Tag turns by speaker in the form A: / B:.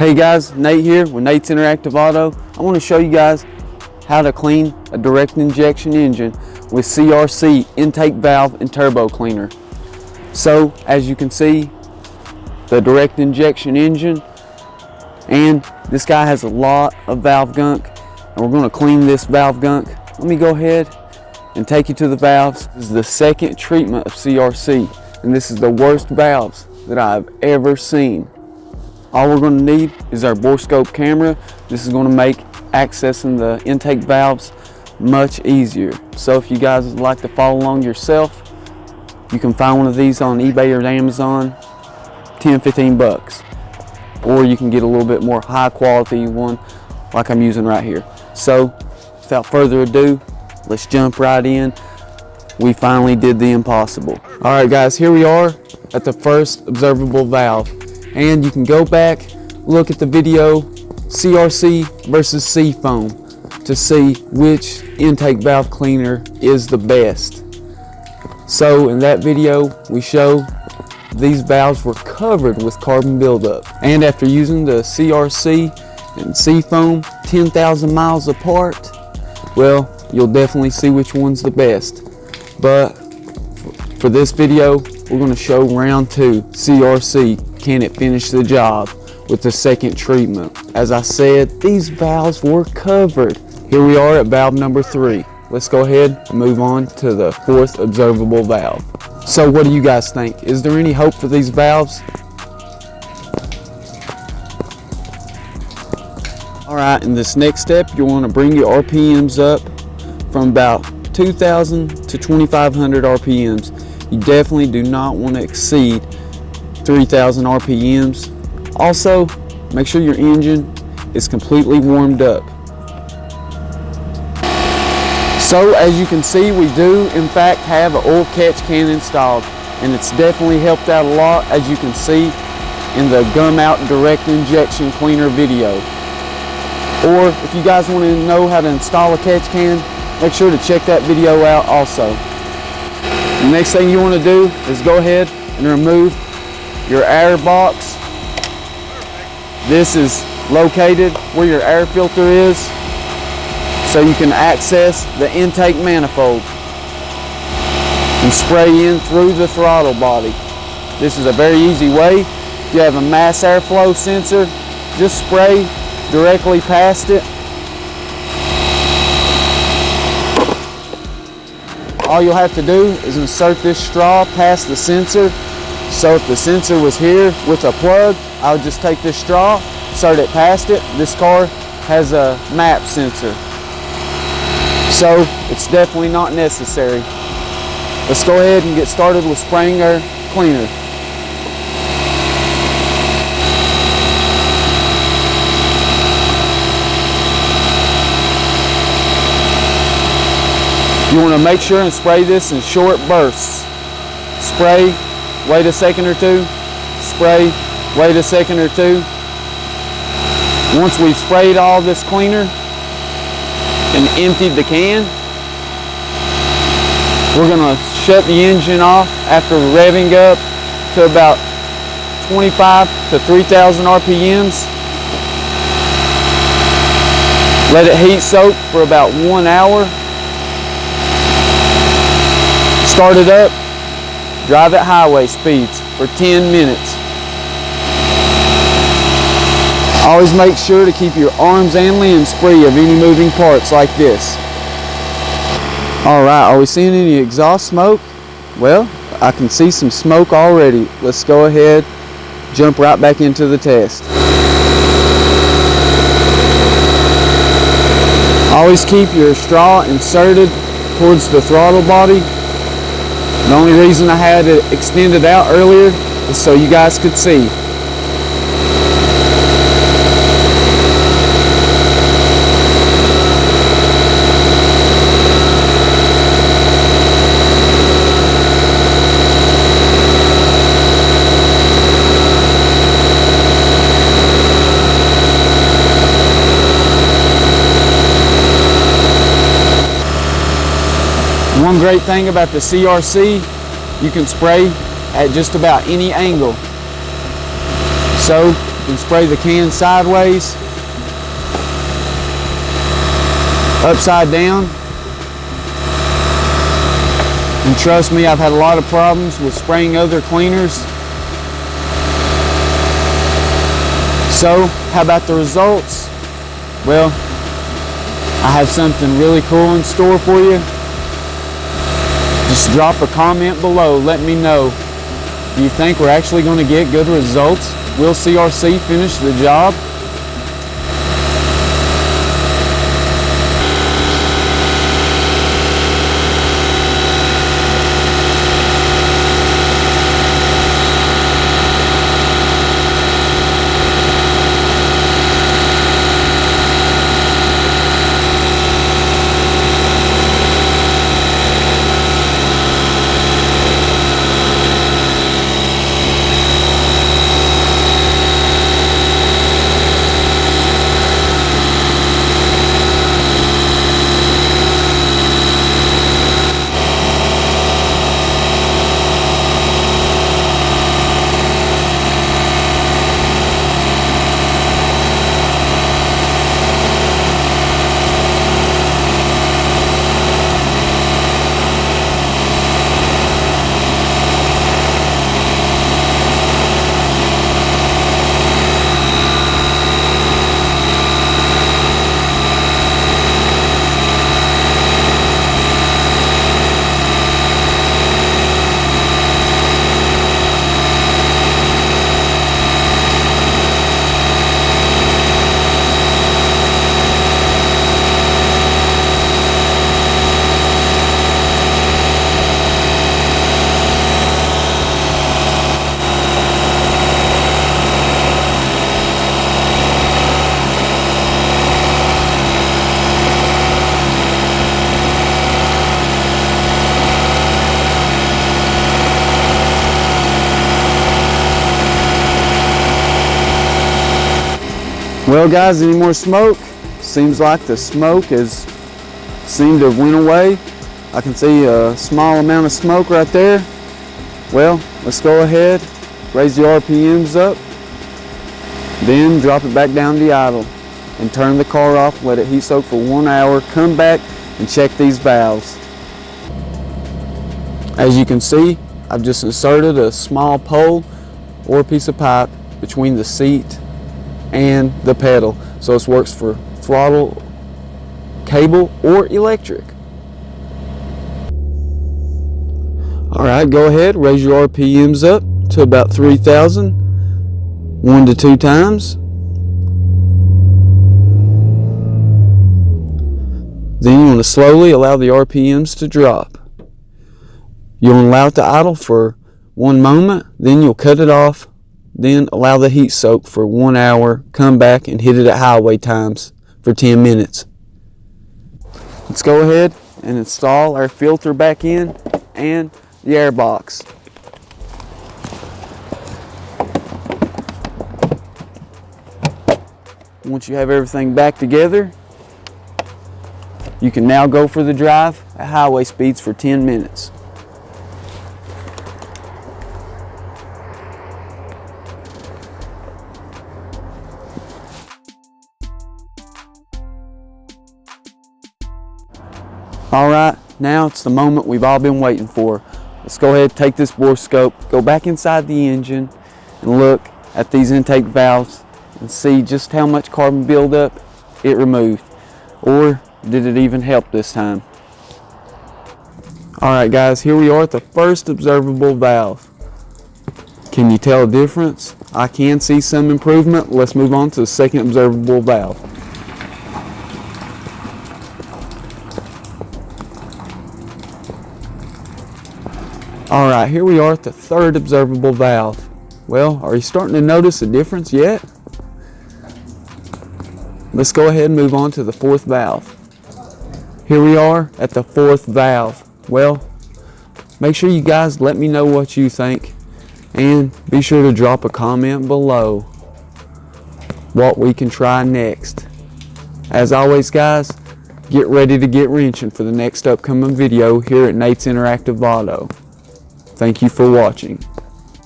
A: Hey guys, Nate here with Nate's Interactive Auto. I want to show you guys how to clean a direct injection engine with CRC intake valve and turbo cleaner. So as you can see, the direct injection engine, and this guy has a lot of valve gunk, and we're going to clean this valve gunk. Let me go ahead and take you to the valves. This is the second treatment of CRC, and this is the worst valves that I've ever seen. All we're going to need is our borescope camera. This is going to make accessing the intake valves much easier. So if you guys would like to follow along yourself, you can find one of these on eBay or Amazon, 10-15 bucks. Or you can get a little bit more high quality one like I'm using right here. So without further ado, let's jump right in. We finally did the impossible. All right guys, here we are at the first observable valve. And you can go back, look at the video CRC versus seafoam to see which intake valve cleaner is the best. So in that video, we show these valves were covered with carbon buildup. And after using the CRC and seafoam 10,000 miles apart, well, you'll definitely see which one's the best. But for this video, we're going to show round 2, CRC. Can it finish the job with the second treatment? As I said, these valves were covered. Here we are at valve number 3. Let's go ahead and move on to the fourth observable valve. So what do you guys think? Is there any hope for these valves? All right, in this next step, you want to bring your RPMs up from about 2,000 to 2,500 RPMs. You definitely do not want to exceed 3,000 RPMs. Also, make sure your engine is completely warmed up. So as you can see, we do in fact have an oil catch can installed, and it's definitely helped out a lot, as you can see in the gumout direct injection cleaner video. Or if you guys want to know how to install a catch can, make sure to check that video out also. The next thing you want to do is go ahead and remove your air box. This is located where your air filter is, so you can access the intake manifold and spray in through the throttle body. This is a very easy way. If you have a mass airflow sensor, just spray directly past it. All you'll have to do is insert this straw past the sensor. So if the sensor was here with a plug, I would just take this straw, insert it past it. This car has a map sensor, so it's definitely not necessary. Let's go ahead and get started with spraying our cleaner. You want to make sure and spray this in short bursts. Spray, wait a second or two, spray, wait a second or two. Once we've sprayed all this cleaner and emptied the can, we're going to shut the engine off after revving up to about 25 to 3,000 RPMs. Let it heat soak for about 1 hour. Start it up. Drive at highway speeds for 10 minutes. Always make sure to keep your arms and limbs free of any moving parts like this. Alright, are we seeing any exhaust smoke? Well, I can see some smoke already. Let's go ahead, jump right back into the test. Always keep your straw inserted towards the throttle body. The only reason I had it extended out earlier is so you guys could see. One great thing about the CRC, you can spray at just about any angle. So then spray the can sideways, upside down. And trust me, I've had a lot of problems with spraying other cleaners. So, how about the results? Well, I have something really cool in store for you. Just drop a comment below, let me know. Do you think we're actually going to get good results? Will CRC finish the job? Well guys, any more smoke? Seems like the smoke has seemed to have went away. I can see a small amount of smoke right there. Well, let's go ahead, raise the RPMs up, then drop it back down to idle and turn the car off, let it heat soak for 1 hour, come back and check these valves. As you can see, I've just inserted a small pole or a piece of pipe between the seat and the pedal, so this works for throttle, cable, or electric. Alright, go ahead, raise your RPMs up to about 3,000, 1 to 2 times. Then you want to slowly allow the RPMs to drop. You want to allow it to idle for 1 moment, then you'll cut it off. Then allow the heat soak for 1 hour, come back and hit it at highway times for 10 minutes. Let's go ahead and install our filter back in and the air box. Once you have everything back together, you can now go for the drive at highway speeds for 10 minutes. Alright, now it's the moment we've all been waiting for. Let's go ahead, take this bore scope, go back inside the engine and look at these intake valves and see just how much carbon buildup it removed. Or did it even help this time? Alright guys, here we are at the first observable valve. Can you tell a difference? I can see some improvement. Let's move on to the second observable valve. Alright, here we are at the third observable valve. Well, are you starting to notice a difference yet? Let's go ahead and move on to the fourth valve. Here we are at the fourth valve. Well, make sure you guys let me know what you think and be sure to drop a comment below what we can try next. As always guys, get ready to get wrenching for the next upcoming video here at Nate's Interactive Auto. Thank you for watching.